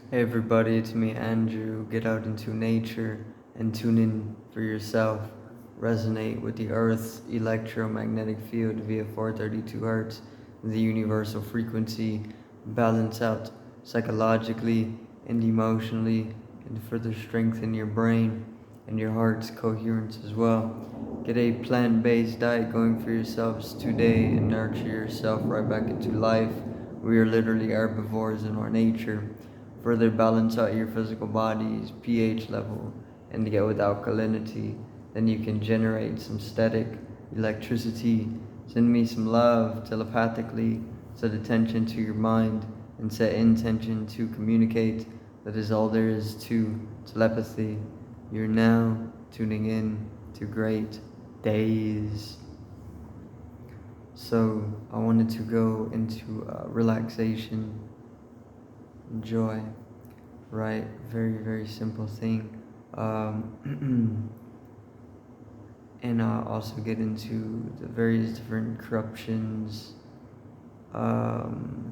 Hey everybody, it's me Andrew. Get out into nature and tune in for yourself. Resonate with the Earth's electromagnetic field via 432 Hz, the universal frequency. Balance out psychologically and emotionally, and further strengthen your brain and your heart's coherence as well. Get a plant-based diet going for yourselves today and nurture yourself right back into life. We are literally herbivores in our nature. Further balance out your physical body's pH level and get with alkalinity. Then you can generate some static electricity. Send me some love telepathically. Set attention to your mind and set intention to communicate. That is all there is to telepathy. You're now tuning in to great days. So I wanted to go into relaxation, joy, right? Very, very simple thing. And I'll also get into the various different corruptions of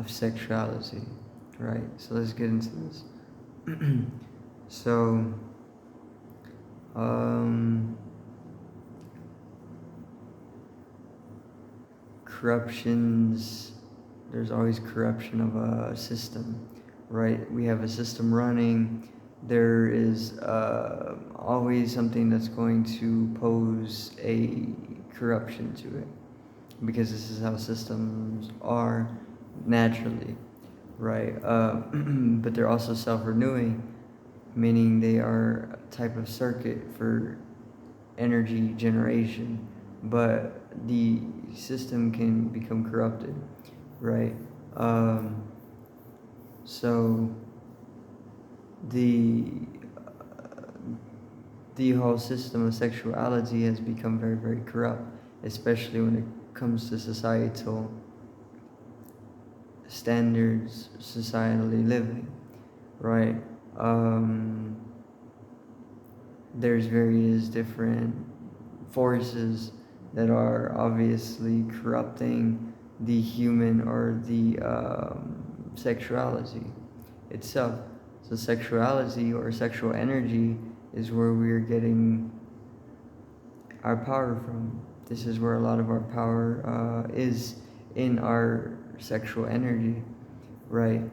sexuality, right? So let's get into this. So, corruptions, there's always corruption of a system, right? We have a system running. There is always something that's going to pose a corruption to it, because this is how systems are naturally, right? But they're also self-renewing, meaning they are a type of circuit for energy generation, but the system can become corrupted, right? So the the whole system of sexuality has become very, very corrupt, especially when it comes to societal standards, societally living, right? There's various different forces that are obviously corrupting the human or the sexuality itself. So sexuality or sexual energy is where we're getting our power from. This is where a lot of our power is, in our sexual energy, right?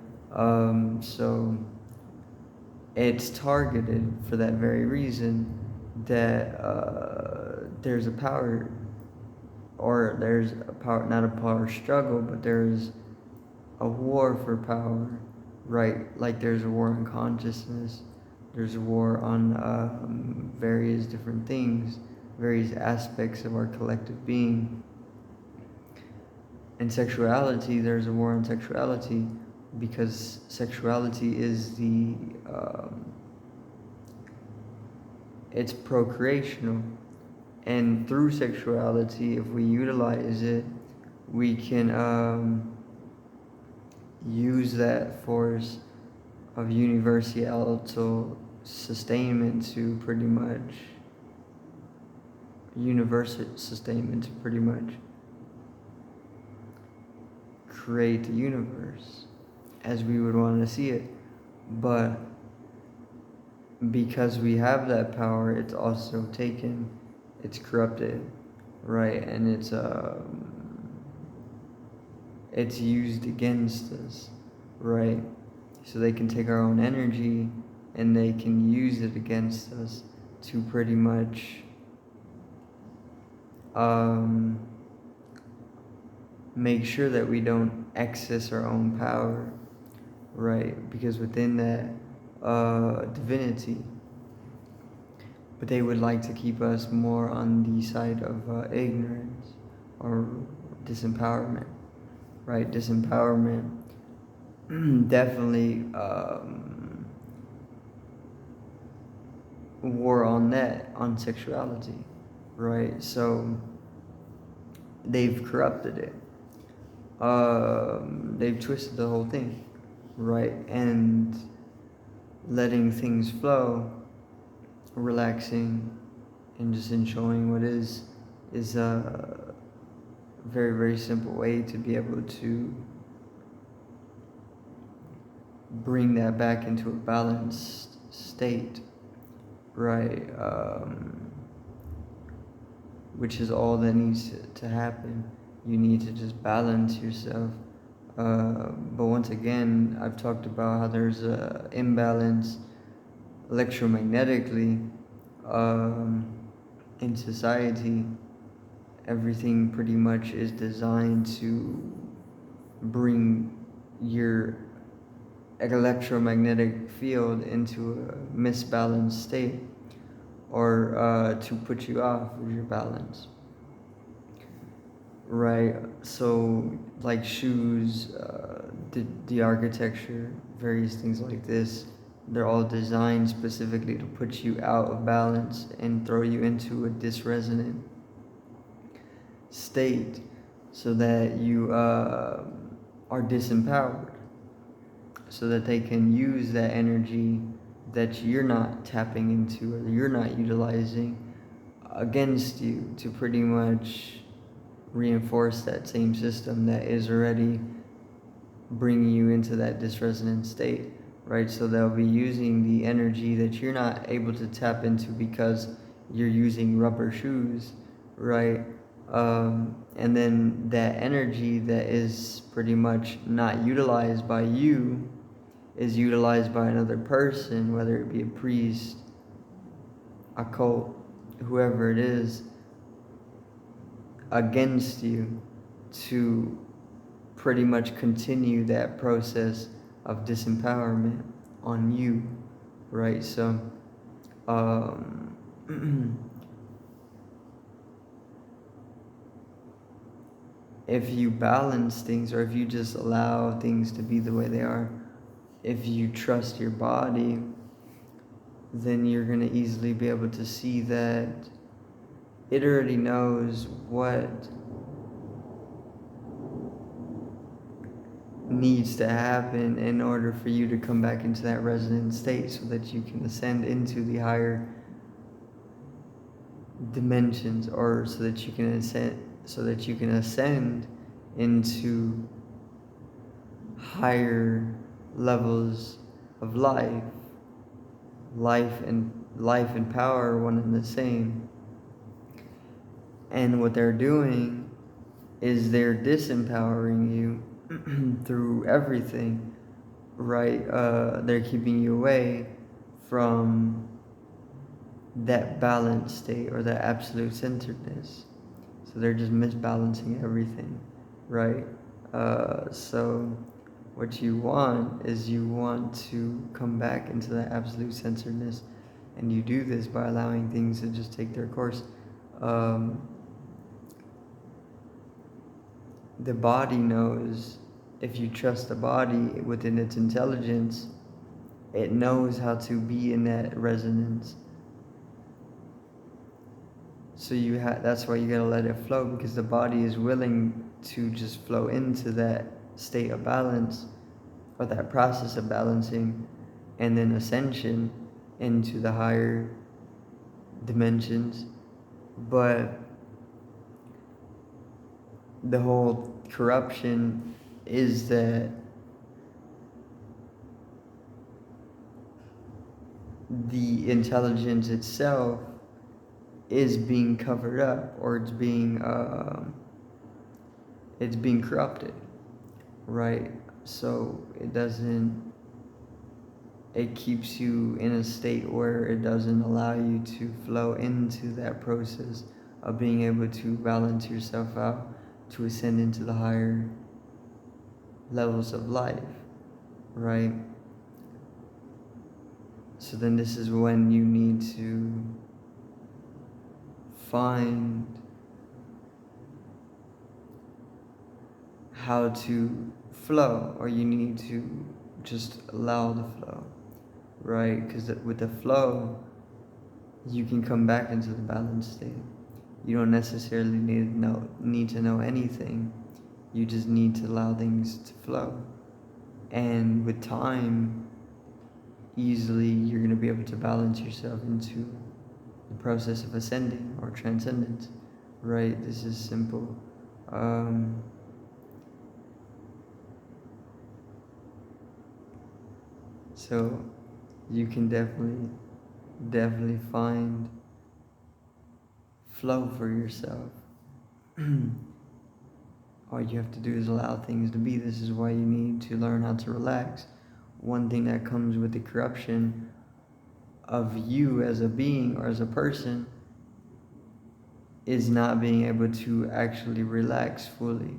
So it's targeted for that very reason, that there's a power, or there's a power, not a power struggle, but there's a war for power, right? Like there's a war on consciousness, there's a war on various different things, various aspects of our collective being. And sexuality, there's a war on sexuality, because sexuality is it's procreational, and through sexuality, if we utilize it, we can use that force of universal sustainment to pretty much create the universe as we would want to see it. But because we have that power, it's also taken, it's corrupted, right? And it's used against us, right? So they can take our own energy and they can use it against us to pretty much make sure that we don't access our own power, right? Because within that divinity, but they would like to keep us more on the side of ignorance or disempowerment, right? Disempowerment definitely war on that, on sexuality, right? So they've corrupted it. They've twisted the whole thing, right? And letting things flow, relaxing, and just enjoying what is a very, very simple way to be able to bring that back into a balanced state, right? Which is all that needs to happen. You need to just balance yourself. But once again, I've talked about how there's a imbalance electromagnetically in society. Everything pretty much is designed to bring your electromagnetic field into a misbalanced state, or to put you off of your balance, right? So like shoes, the architecture, various things like this, they're all designed specifically to put you out of balance and throw you into a disresonant state, so that you are disempowered, so that they can use that energy that you're not tapping into or you're not utilizing against you, to pretty much reinforce that same system that is already bringing you into that disresonant state, right? So they'll be using the energy that you're not able to tap into because you're using rubber shoes, right? And then that energy that is pretty much not utilized by you is utilized by another person, whether it be a priest, a cult, whoever it is, against you, to pretty much continue that process of disempowerment on you, right? So, if you balance things, or if you just allow things to be the way they are, if you trust your body, then you're going to easily be able to see that it already knows what needs to happen in order for you to come back into that resonant state, so that you can ascend into the higher dimensions, or so that you can ascend into higher levels of life. Life and power are one and the same. And what they're doing is they're disempowering you through everything, right? They're keeping you away from that balanced state, or that absolute centeredness. So they're just misbalancing everything, right? So what you want is, you want to come back into that absolute centeredness, and you do this by allowing things to just take their course. The body knows, if you trust the body within its intelligence, it knows how to be in that resonance. So that's why you gotta let it flow, because the body is willing to just flow into that state of balance, or that process of balancing, and then ascension into the higher dimensions. But the whole corruption is that the intelligence itself is being covered up, or it's being corrupted, right? So it keeps you in a state where it doesn't allow you to flow into that process of being able to balance yourself out, to ascend into the higher levels of life, right? So then this is when you need to find how to flow, or you need to just allow the flow, right? Because with the flow, you can come back into the balanced state. You don't necessarily need to know anything. You just need to allow things to flow. And with time, easily you're going to be able to balance yourself into the process of ascending or transcendence, right? This is simple. So you can definitely find flow for yourself. All you have to do is allow things to be. This is why you need to learn how to relax. One thing that comes with the corruption of you as a being or as a person is not being able to actually relax fully.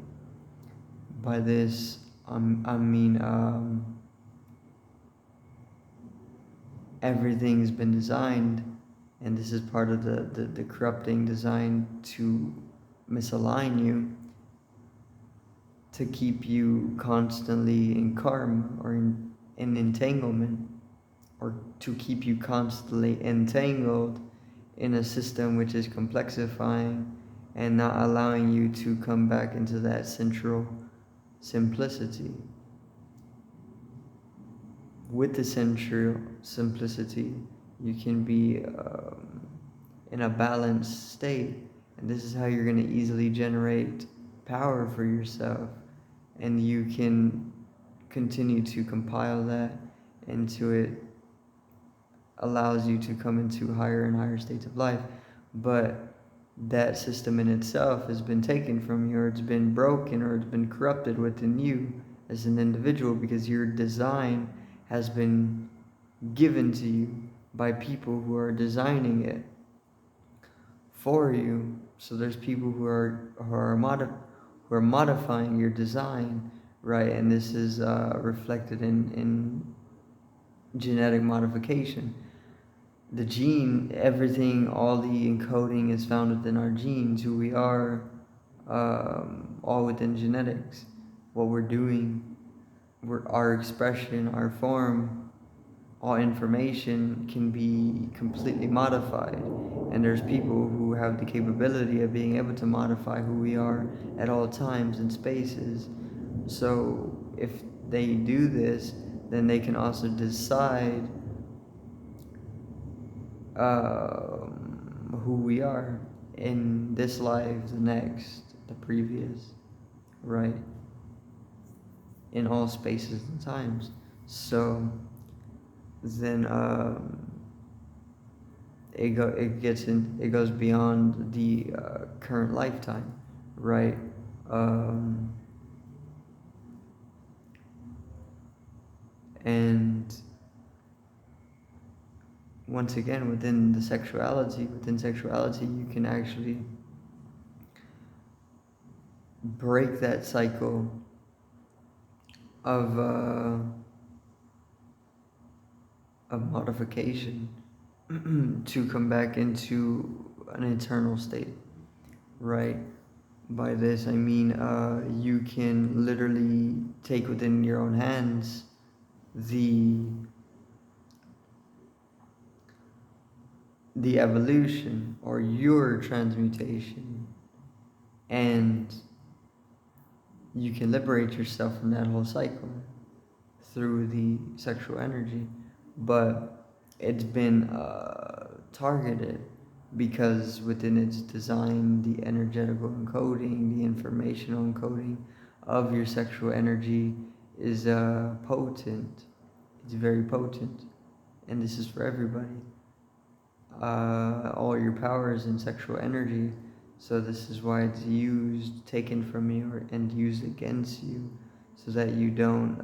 By this, I mean everything's been designed, and this is part of the corrupting design to misalign you, to keep you constantly in karma or in entanglement, or to keep you constantly entangled in a system which is complexifying and not allowing you to come back into that central simplicity. With the central simplicity, you can be in a balanced state, and this is how you're going to easily generate power for yourself, and you can continue to compile that into it. Allows you to come into higher and higher states of life. But that system in itself has been taken from you, or it's been broken, or it's been corrupted within you as an individual, because your design has been given to you by people who are designing it for you. So there's people who are modifying your design, right? And this is reflected in genetic modification. The gene, everything, all the encoding is found within our genes, who we are, all within genetics. What we're doing, our expression, our form, all information can be completely modified. And there's people who have the capability of being able to modify who we are at all times and spaces. So if they do this, then they can also decide who we are in this life, the next, the previous, right? In all spaces and times. So then it goes beyond the current lifetime, right? And once again, within sexuality, you can actually break that cycle of modification to come back into an eternal state, right? By this I mean you can literally take within your own hands the evolution or your transmutation, and you can liberate yourself from that whole cycle through the sexual energy. But it's been targeted because within its design, the energetical encoding, the informational encoding of your sexual energy is potent. It's very potent, and this is for everybody. All your powers and sexual energy. So this is why it's used, taken from you, and used against you, so that you don't,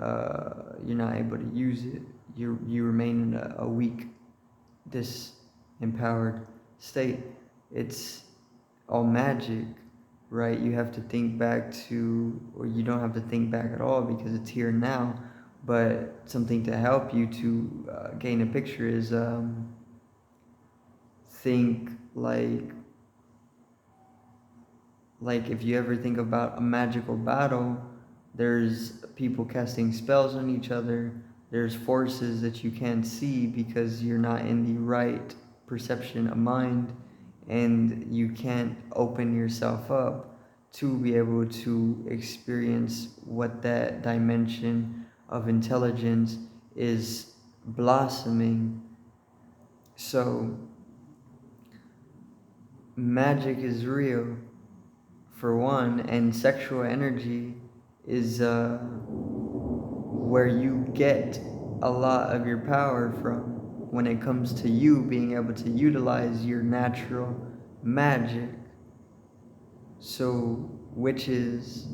you're not able to use it. You remain in a weak, disempowered state. It's all magic, right? You have to think back to, or you don't have to think back at all because it's here now. But something to help you to gain a picture is think like if you ever think about a magical battle, there's people casting spells on each other. There's forces that you can't see because you're not in the right perception of mind, and you can't open yourself up to be able to experience what that dimension of intelligence is blossoming. So magic is real, for one, and sexual energy is where you get a lot of your power from when it comes to you being able to utilize your natural magic. So, witches,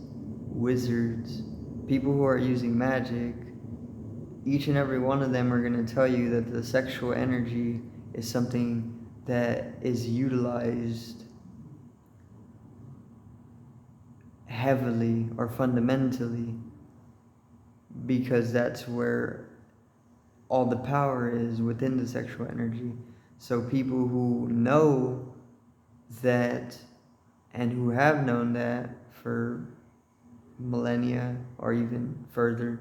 wizards, people who are using magic, each and every one of them are going to tell you that the sexual energy is something that is utilized heavily or fundamentally, because that's where all the power is, within the sexual energy. So people who know that and who have known that for millennia or even further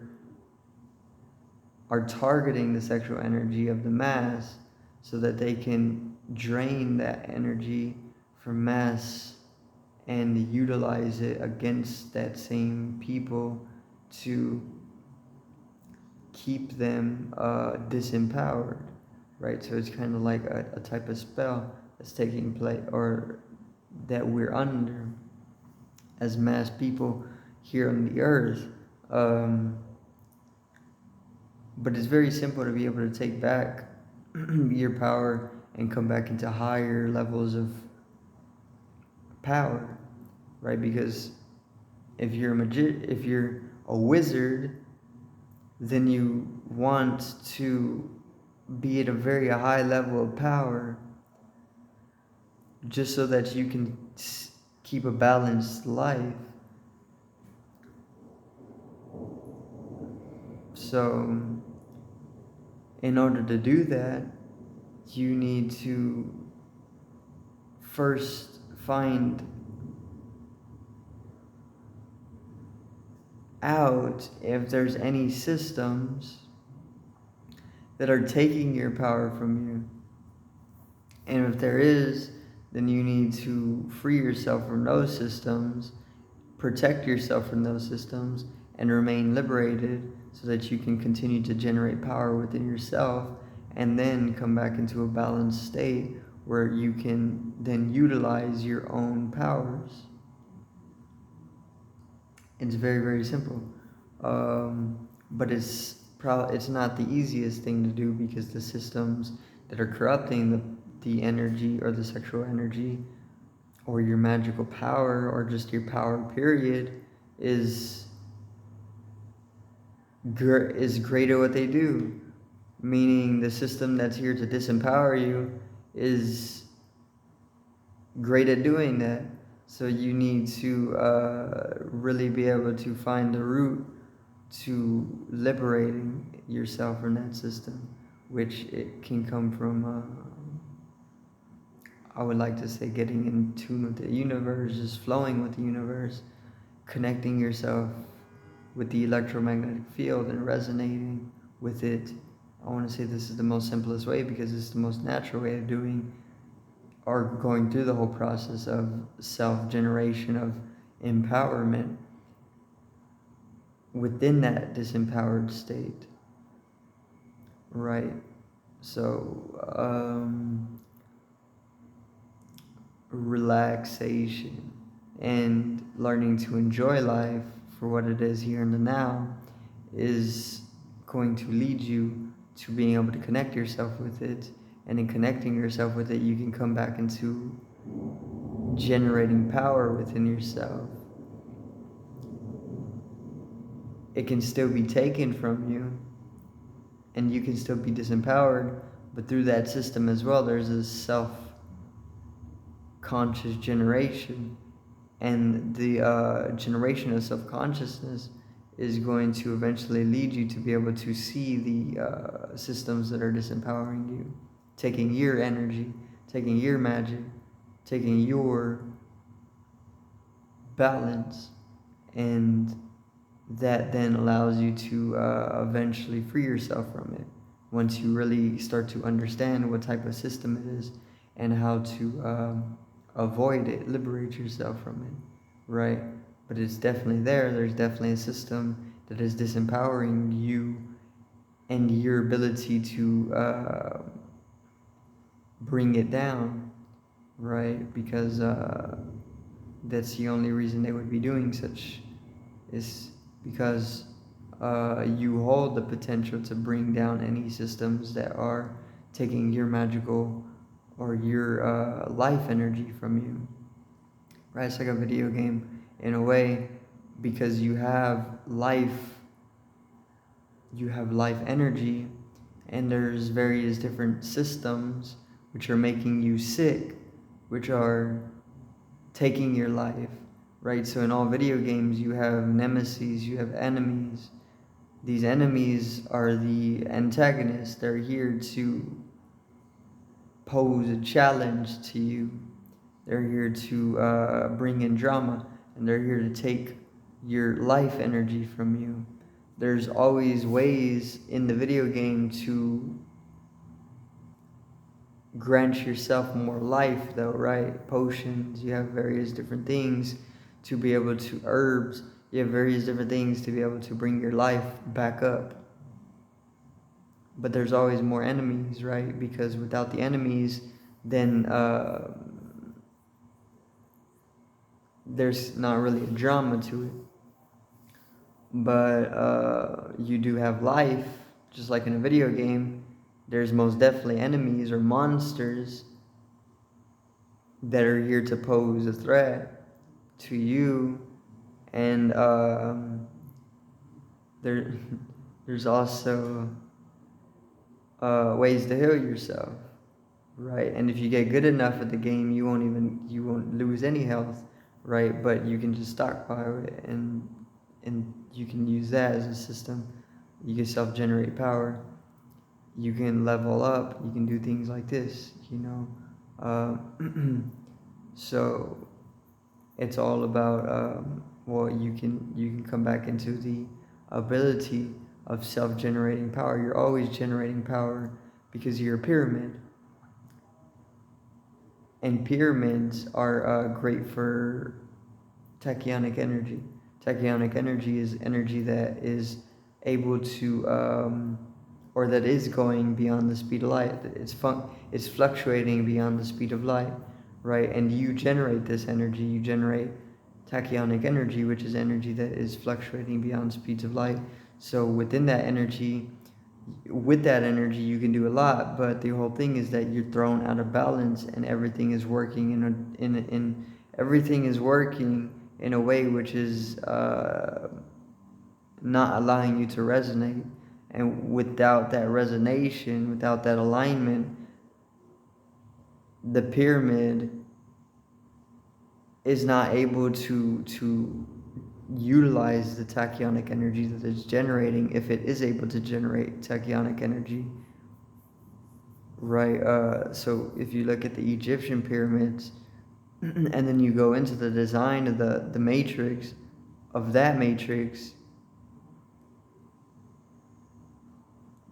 are targeting the sexual energy of the mass so that they can drain that energy from mass and utilize it against that same people to keep them disempowered, right? So it's kind of like a type of spell that's taking place, or that we're under as mass people here on the earth. But it's very simple to be able to take back your power and come back into higher levels of power, right? Because if you're if you're a wizard, then you want to be at a very high level of power just so that you can keep a balanced life. So in order to do that, you need to first find out if there's any systems that are taking your power from you. And if there is, then you need to free yourself from those systems, protect yourself from those systems, and remain liberated so that you can continue to generate power within yourself and then come back into a balanced state where you can then utilize your own powers. It's very, very simple. But it's not the easiest thing to do, because the systems that are corrupting the energy or the sexual energy or your magical power or just your power period is great at what they do. Meaning the system that's here to disempower you is great at doing that. So you need to really be able to find the root to liberating yourself from that system, which it can come from, I would like to say, getting in tune with the universe, just flowing with the universe, connecting yourself with the electromagnetic field and resonating with it. I want to say this is the most simplest way because it's the most natural way of doing or going through the whole process of self-generation, of empowerment within that disempowered state, right? So relaxation and learning to enjoy life for what it is here in the now is going to lead you to being able to connect yourself with it. And in connecting yourself with it, you can come back into generating power within yourself. It can still be taken from you, and you can still be disempowered, but through that system as well, there's a self-conscious generation. And the generation of self-consciousness is going to eventually lead you to be able to see the systems that are disempowering you, taking your energy, taking your magic, taking your balance, and that then allows you to eventually free yourself from it once you really start to understand what type of system it is and how to avoid it, liberate yourself from it, right? But it's definitely there. There's definitely a system that is disempowering you and your ability to bring it down, right? Because that's the only reason they would be doing such, is because you hold the potential to bring down any systems that are taking your magical or your life energy from you. Right? It's like a video game in a way, because you have life energy, and there's various different systems which are making you sick, which are taking your life, right? So in all video games, you have nemesis, you have enemies. These enemies are the antagonists. They're here to pose a challenge to you. They're here to bring in drama, and they're here to take your life energy from you. There's always ways in the video game to grant yourself more life, though, right? Potions, you have various different things to be able to, herbs, you have various different things to be able to bring your life back up. But there's always more enemies, right? Because without the enemies, then there's not really a drama to it. But you do have life, just like in a video game. There's most definitely enemies or monsters that are here to pose a threat to you, and there's also ways to heal yourself, right? And if you get good enough at the game, you won't lose any health, right? But you can just stockpile it, and you can use that as a system. You can self-generate power. You can level up. You can do things like this, you know. So it's all about well, you can come back into the ability of self-generating power. You're always generating power because you're a pyramid, and pyramids are great for tachyonic energy. Tachyonic energy is energy that is able to or that is going beyond the speed of light. It's fluctuating beyond the speed of light, right? And you generate this energy. You generate tachyonic energy, which is energy that is fluctuating beyond speeds of light. So within that energy, with that energy, you can do a lot. But the whole thing is that you're thrown out of balance, and everything is working everything is working in a way which is not allowing you to resonate. And without that resonation, without that alignment, the pyramid is not able to utilize the tachyonic energy that it's generating, if it is able to generate tachyonic energy, right? So if you look at the Egyptian pyramids, and then you go into the design of the matrix, of that matrix,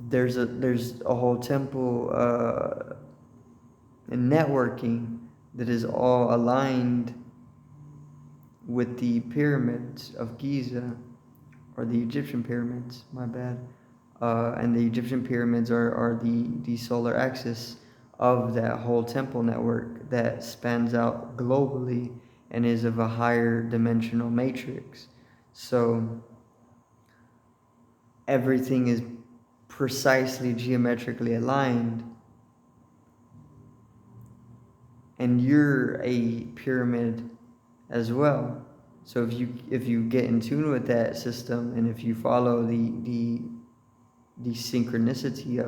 there's a whole temple and networking that is all aligned with the pyramids of Giza, or the Egyptian pyramids, my bad. And the Egyptian pyramids are the solar axis of that whole temple network that spans out globally and is of a higher dimensional matrix. So everything is precisely geometrically aligned, and you're a pyramid as well. So if you get in tune with that system, and if you follow the synchronicity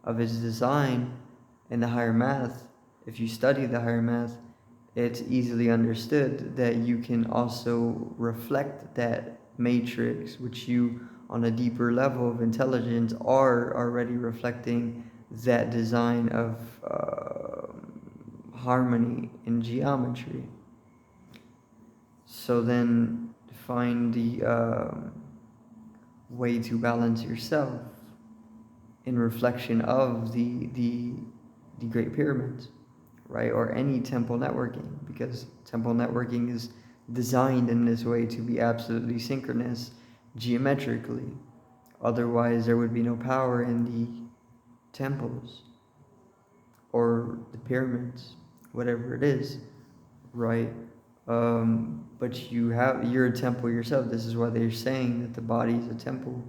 of its design and the higher math, if you study the higher math, it's easily understood that you can also reflect that matrix, which you, on a deeper level of intelligence, are already reflecting that design of harmony in geometry. So then find the way to balance yourself in reflection of the Great Pyramids, right? Or any temple networking, because temple networking is designed in this way to be absolutely synchronous geometrically. Otherwise, there would be no power in the temples or the pyramids, whatever it is, right? But you're a temple yourself. This is why they're saying that the body is a temple,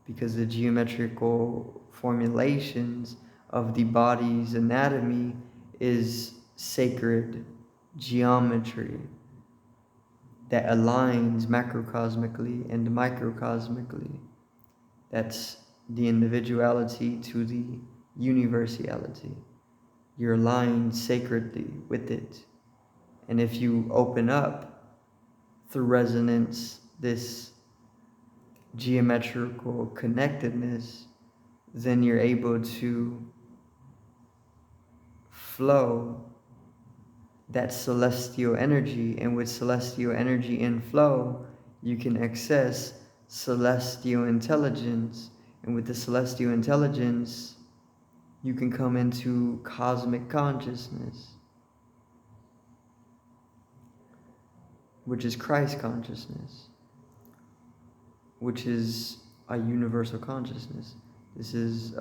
because the geometrical formulations of the body's anatomy is sacred geometry that aligns macrocosmically and microcosmically. That's the individuality to the universality. You're aligned sacredly with it. And if you open up through resonance this geometrical connectedness, then you're able to flow that celestial energy. And with celestial energy in flow, you can access celestial intelligence. And with the celestial intelligence, you can come into cosmic consciousness, which is Christ consciousness, which is a universal consciousness. This is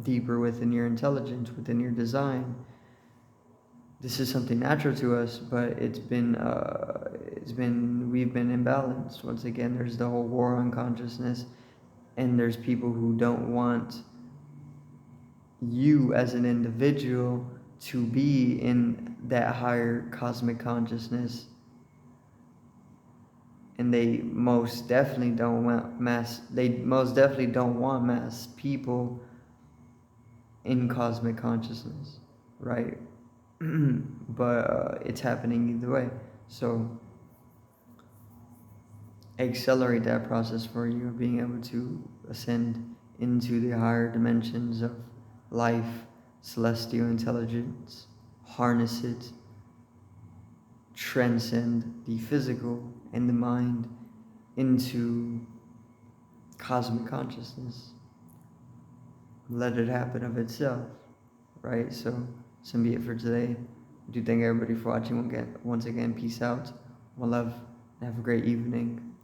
deeper within your intelligence, within your design. This is something natural to us, but we've been imbalanced. Once again, there's the whole war on consciousness, and there's people who don't want you as an individual to be in that higher cosmic consciousness, and they most definitely don't want mass people in cosmic consciousness, right? But it's happening either way. So accelerate that process for you of being able to ascend into the higher dimensions of life, celestial intelligence, harness it, transcend the physical and the mind into cosmic consciousness. Let it happen of itself, right? So be it for today. I do thank everybody for watching once again. Peace out. One love. Have a great evening.